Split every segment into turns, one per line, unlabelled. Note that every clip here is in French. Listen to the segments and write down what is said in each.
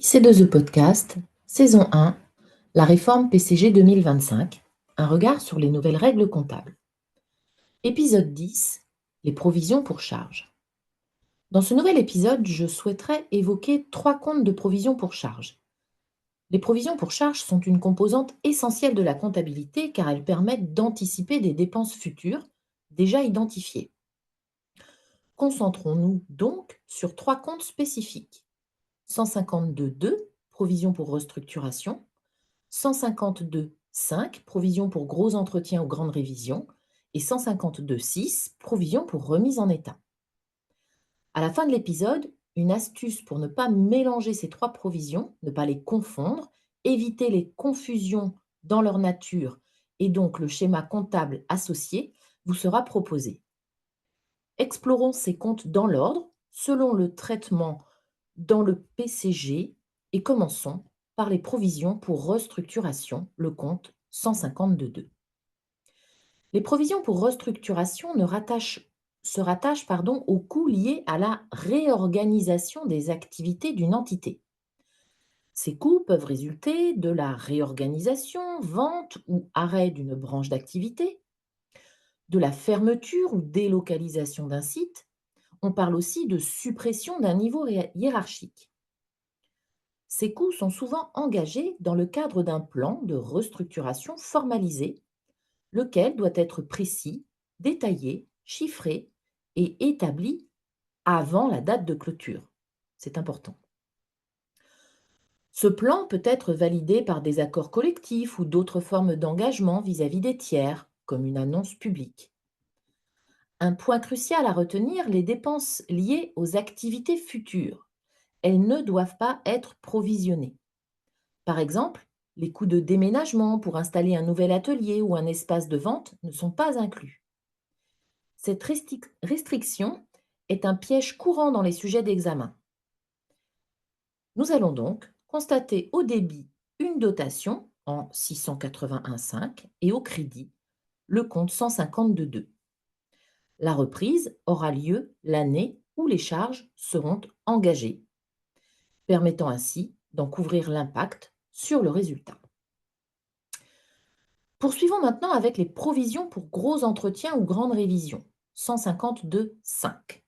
C2E Podcast, saison 1, la réforme PCG 2025, un regard sur les nouvelles règles comptables. Épisode 10, les provisions pour charges. Dans ce nouvel épisode, je souhaiterais évoquer 3 comptes de provisions pour charges. Les provisions pour charges sont une composante essentielle de la comptabilité car elles permettent d'anticiper des dépenses futures déjà identifiées. Concentrons-nous donc sur 3 comptes spécifiques. 152.2, provisions pour restructuration, 152.5, provisions pour gros entretiens ou grandes révisions, et 152.6, provisions pour remise en état. À la fin de l'épisode, une astuce pour ne pas mélanger ces 3 provisions, ne pas les confondre, éviter les confusions dans leur nature et donc le schéma comptable associé vous sera proposée. Explorons ces comptes dans l'ordre, selon le traitement dans le PCG, et commençons par les provisions pour restructuration, le compte 152.2. Les provisions pour restructuration se rattachent aux coûts liés à la réorganisation des activités d'une entité. Ces coûts peuvent résulter de la réorganisation, vente ou arrêt d'une branche d'activité, de la fermeture ou délocalisation d'un site. On parle aussi de suppression d'un niveau hiérarchique. Ces coûts sont souvent engagés dans le cadre d'un plan de restructuration formalisé, lequel doit être précis, détaillé, chiffré et établi avant la date de clôture. C'est important. Ce plan peut être validé par des accords collectifs ou d'autres formes d'engagement vis-à-vis des tiers, comme une annonce publique. Un point crucial à retenir, les dépenses liées aux activités futures. Elles ne doivent pas être provisionnées. Par exemple, les coûts de déménagement pour installer un nouvel atelier ou un espace de vente ne sont pas inclus. Cette restriction est un piège courant dans les sujets d'examen. Nous allons donc constater au débit une dotation en 681,5 et au crédit le compte 152,2. La reprise aura lieu l'année où les charges seront engagées, permettant ainsi d'en couvrir l'impact sur le résultat. Poursuivons maintenant avec les provisions pour gros entretiens ou grandes révisions, 152,5.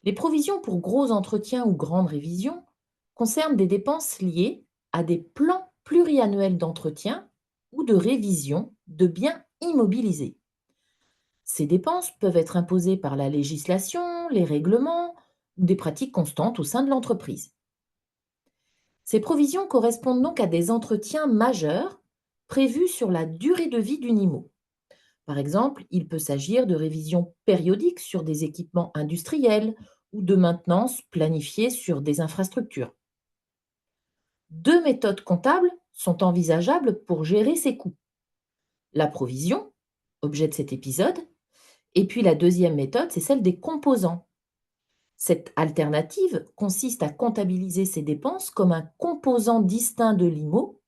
Les provisions pour gros entretiens ou grandes révisions concernent des dépenses liées à des plans pluriannuels d'entretien ou de révision de biens immobilisés. Ces dépenses peuvent être imposées par la législation, les règlements ou des pratiques constantes au sein de l'entreprise. Ces provisions correspondent donc à des entretiens majeurs prévus sur la durée de vie d'une IMO. Par exemple, il peut s'agir de révisions périodiques sur des équipements industriels ou de maintenance planifiée sur des infrastructures. 2 méthodes comptables sont envisageables pour gérer ces coûts. La provision, objet de cet épisode, et puis la deuxième méthode, c'est celle des composants. Cette alternative consiste à comptabiliser ces dépenses comme un composant distinct de l'IMO,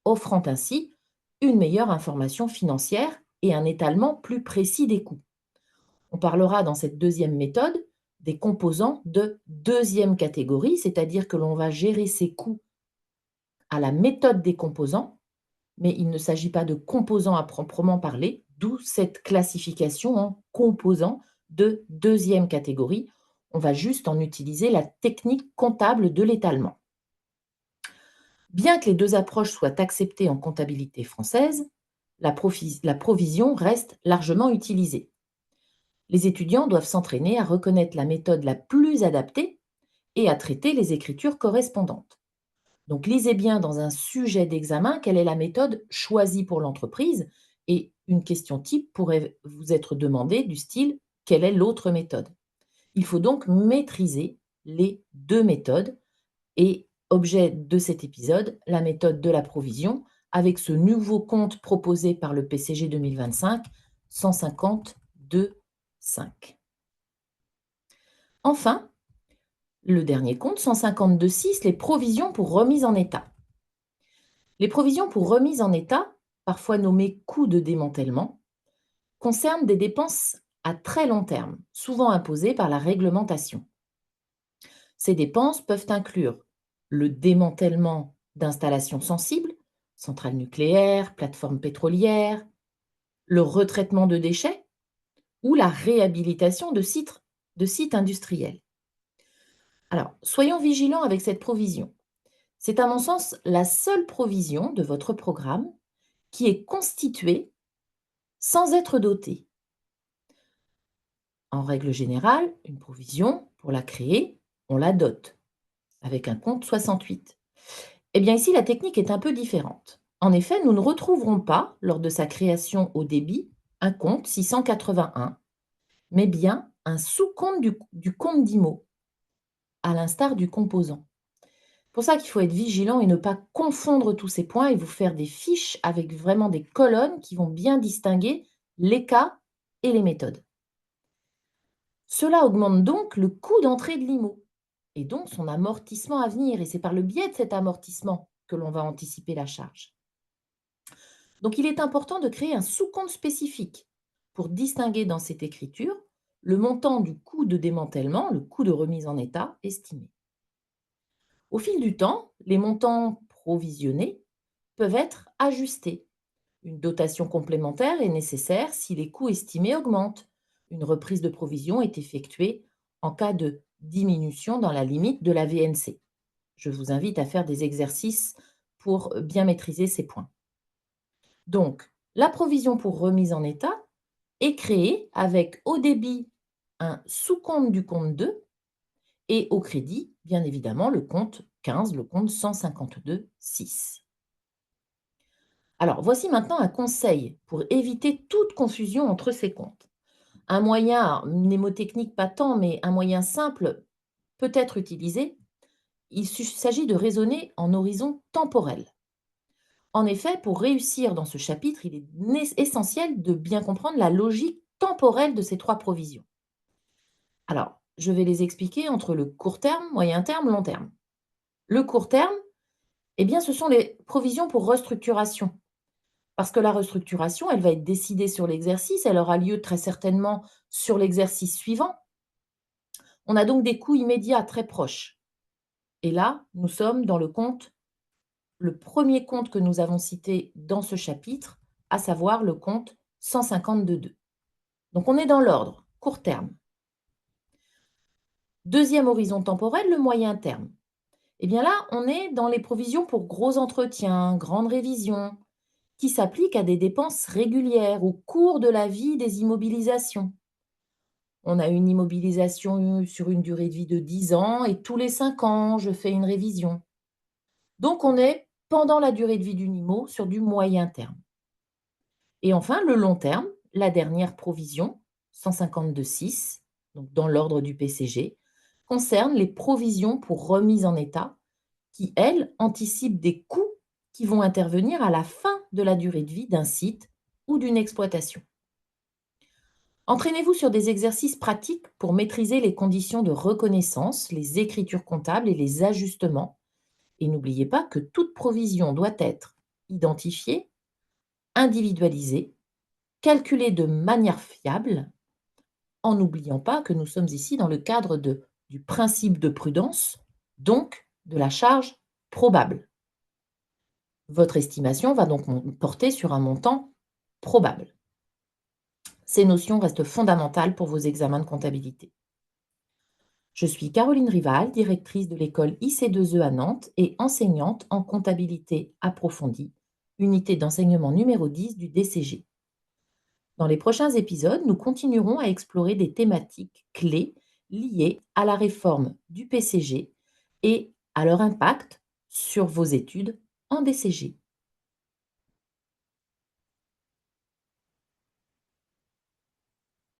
offrant ainsi une meilleure information financière et un étalement plus précis des coûts. On parlera dans cette deuxième méthode des composants de deuxième catégorie, c'est-à-dire que l'on va gérer ces coûts à la méthode des composants, mais il ne s'agit pas de composants à proprement parler, d'où cette classification en composants de deuxième catégorie. On va juste en utiliser la technique comptable de l'étalement. Bien que les deux approches soient acceptées en comptabilité française, la provision reste largement utilisée. Les étudiants doivent s'entraîner à reconnaître la méthode la plus adaptée et à traiter les écritures correspondantes. Donc, lisez bien dans un sujet d'examen quelle est la méthode choisie pour l'entreprise et une question type pourrait vous être demandée du style quelle est l'autre méthode. Il faut donc maîtriser les deux méthodes et objet de cet épisode, la méthode de la provision avec ce nouveau compte proposé par le PCG 2025, 152,5. Enfin, le dernier compte, 152,6, les provisions pour remise en état. Les provisions pour remise en état, parfois nommées coûts de démantèlement, concernent des dépenses à très long terme, souvent imposées par la réglementation. Ces dépenses peuvent inclure le démantèlement d'installations sensibles, centrales nucléaires, plateformes pétrolières, le retraitement de déchets ou la réhabilitation de sites industriels. Alors, soyons vigilants avec cette provision. C'est à mon sens la seule provision de votre programme qui est constituée sans être dotée. En règle générale, une provision, pour la créer, on la dote avec un compte 68. Eh bien ici, la technique est un peu différente. En effet, nous ne retrouverons pas, lors de sa création au débit, un compte 681, mais bien un sous-compte du compte d'IMO, à l'instar du composant. C'est pour ça qu'il faut être vigilant et ne pas confondre tous ces points et vous faire des fiches avec vraiment des colonnes qui vont bien distinguer les cas et les méthodes. Cela augmente donc le coût d'entrée de l'IMO et donc son amortissement à venir. Et c'est par le biais de cet amortissement que l'on va anticiper la charge. Donc il est important de créer un sous-compte spécifique pour distinguer dans cette écriture le montant du coût de démantèlement, le coût de remise en état estimé. Au fil du temps, les montants provisionnés peuvent être ajustés. Une dotation complémentaire est nécessaire si les coûts estimés augmentent. Une reprise de provision est effectuée en cas de diminution dans la limite de la VNC. Je vous invite à faire des exercices pour bien maîtriser ces points. Donc, la provision pour remise en état est créée avec au débit un sous-compte du compte 2 et au crédit, bien évidemment, le compte 15, le compte 152,6. Alors, voici maintenant un conseil pour éviter toute confusion entre ces comptes. Un moyen mnémotechnique pas tant, mais un moyen simple peut être utilisé. Il s'agit de raisonner en horizon temporel. En effet, pour réussir dans ce chapitre, il est essentiel de bien comprendre la logique temporelle de ces trois provisions. Alors, je vais les expliquer entre le court terme, moyen terme, long terme. Le court terme, eh bien, ce sont les provisions pour restructuration. Parce que la restructuration, elle va être décidée sur l'exercice, elle aura lieu très certainement sur l'exercice suivant. On a donc des coûts immédiats très proches. Et là, nous sommes dans le premier compte que nous avons cité dans ce chapitre, à savoir le compte 152,2. Donc on est dans l'ordre, court terme. Deuxième horizon temporel, le moyen terme. Eh bien là, on est dans les provisions pour gros entretiens, grandes révisions, qui s'appliquent à des dépenses régulières au cours de la vie des immobilisations. On a une immobilisation sur une durée de vie de 10 ans et tous les 5 ans, je fais une révision. Donc on est, pendant la durée de vie d'une IMO, sur du moyen terme. Et enfin, le long terme, la dernière provision, 152,6, donc dans l'ordre du PCG, concerne les provisions pour remise en état qui, elles, anticipent des coûts qui vont intervenir à la fin de la durée de vie d'un site ou d'une exploitation. Entraînez-vous sur des exercices pratiques pour maîtriser les conditions de reconnaissance, les écritures comptables et les ajustements. Et n'oubliez pas que toute provision doit être identifiée, individualisée, calculée de manière fiable, en n'oubliant pas que nous sommes ici dans le cadre du principe de prudence, donc de la charge probable. Votre estimation va donc porter sur un montant probable. Ces notions restent fondamentales pour vos examens de comptabilité. Je suis Caroline Rival, directrice de l'école IC2E à Nantes et enseignante en comptabilité approfondie, unité d'enseignement numéro 10 du DCG. Dans les prochains épisodes, nous continuerons à explorer des thématiques clés liées à la réforme du PCG et à leur impact sur vos études en DCG.